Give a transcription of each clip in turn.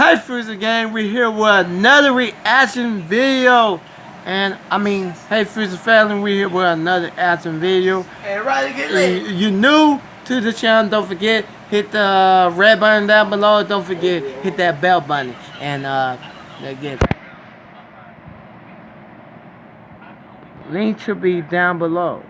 Hey Freezer Gang, we're here with another reaction video. And I mean, hey Freezer family, we're here with another reaction video. Everybody get lit. You new to the channel, don't forget, hit the red button down below. Don't forget, hit that bell button. And again, link should be down below.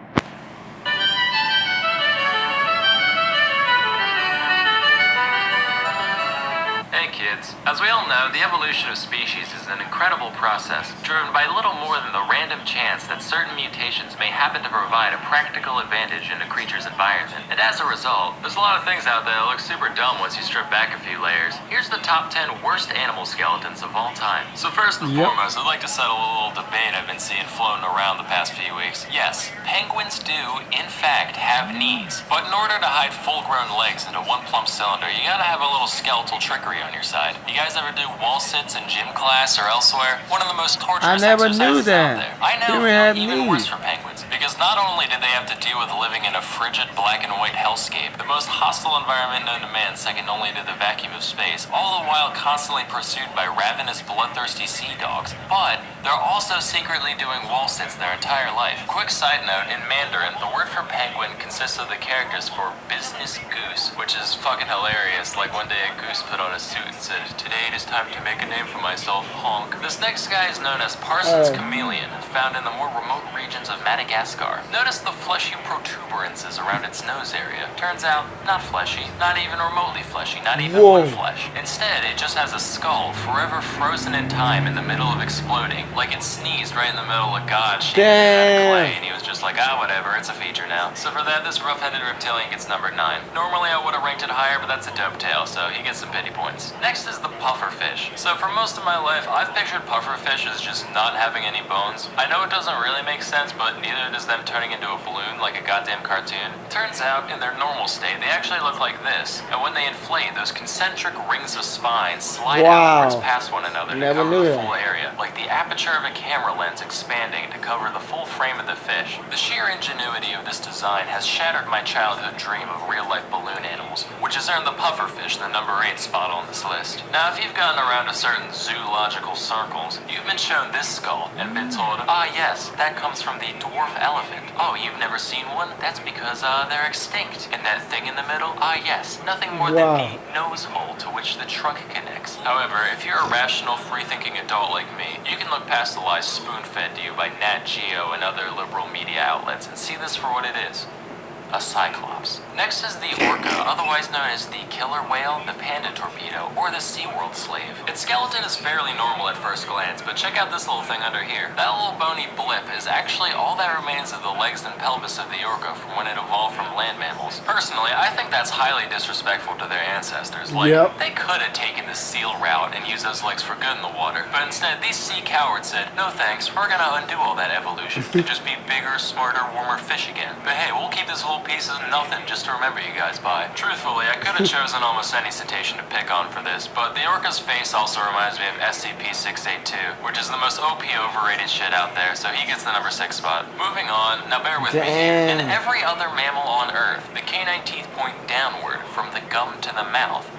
Hey kids, as we all know, the evolution of species is an incredible process, driven by little more than the random chance that certain mutations may happen to provide a practical advantage in a creature's environment. And as a result, there's a lot of things out there that look super dumb once you strip back a few layers. Here's the top 10 worst animal skeletons of all time. So first and foremost, I'd like to settle a little debate I've been seeing floating around the past few weeks. Yes, penguins do, in fact, have knees. But in order to hide full-grown legs into one plump cylinder, you gotta have a little skeletal trickery on your side. You guys ever do wall sits in gym class or elsewhere? One of the most torturous exercises out there. I now feel even worse for penguins, because not only did they have to deal with living in a frigid black and white hellscape, the most hostile environment known to man, second only to the vacuum of space, all the while constantly pursued by ravenous, bloodthirsty sea dogs, but they're also secretly doing wall sits their entire life. Quick side note, in Mandarin, the word for penguin consists of the characters for business goose, which is fucking hilarious. Like one day a goose put on a suit and said, "Today it is time to make a name for myself, honk." This next guy is known as Parsons chameleon, found in the more remote regions of Madagascar. Notice the fleshy protuberances around its nose area. Turns out, not fleshy, not even remotely fleshy, not even wood flesh. Instead, it just has a skull forever frozen in time in the middle of exploding, like it sneezed right in the middle of God shaped out of clay, and he was just like, whatever, it's a feature now. So for that, this rough-headed reptilian gets number 9. Normally I would have ranked it higher, but that's a dope tail, so he gets some pity points. Next is the pufferfish. So for most of my life, I've pictured pufferfish as just not having any bones. I know it doesn't really make sense, but neither does them turning into a balloon like a goddamn cartoon. Turns out, in their normal state, they actually look like this, and when they inflate, those concentric rings of spines slide outwards past one another to cover the full area, like the aperture of a camera lens expanding to cover the full frame of the fish. The sheer ingenuity of this design has shattered my childhood dream of real-life balloon animals, which has earned the pufferfish the number 8 spot on this list. Now, if you've gotten around to certain zoological circles, you've been shown this skull and been told, yes, that comes from the dwarf elephant. Oh, you've never seen one? That's because, they're extinct. And that thing in the middle? Yes, nothing more than the nose hole to which the trunk connects. However, if you're a rational, free-thinking adult like me, you can look past the lies spoon-fed to you by Nat Geo and other liberal media outlets and see this for what it is. A cyclops. Next is the orca, otherwise known as the killer whale, the panda torpedo, or the SeaWorld slave. Its skeleton is fairly normal at first glance, but check out this little thing under here. That little bony blip is actually all that remains of the legs and pelvis of the orca from when it evolved from land mammals. Personally, I think that's highly disrespectful to their ancestors. Like, they could have taken the seal route and used those legs for good in the water, but instead these sea cowards said, no thanks, we're gonna undo all that evolution and just be bigger, smarter, warmer fish again. But hey, we'll keep this little piece of nothing just to remember you guys by. Truthfully, I could have chosen almost any cetacean to pick on for this, but the orca's face also reminds me of SCP-682, which is the most OP overrated shit out there, so he gets the number 6 spot. Moving on, now bear with me here. In every other mammal on Earth, the canine teeth point downward from the gum to the mouth.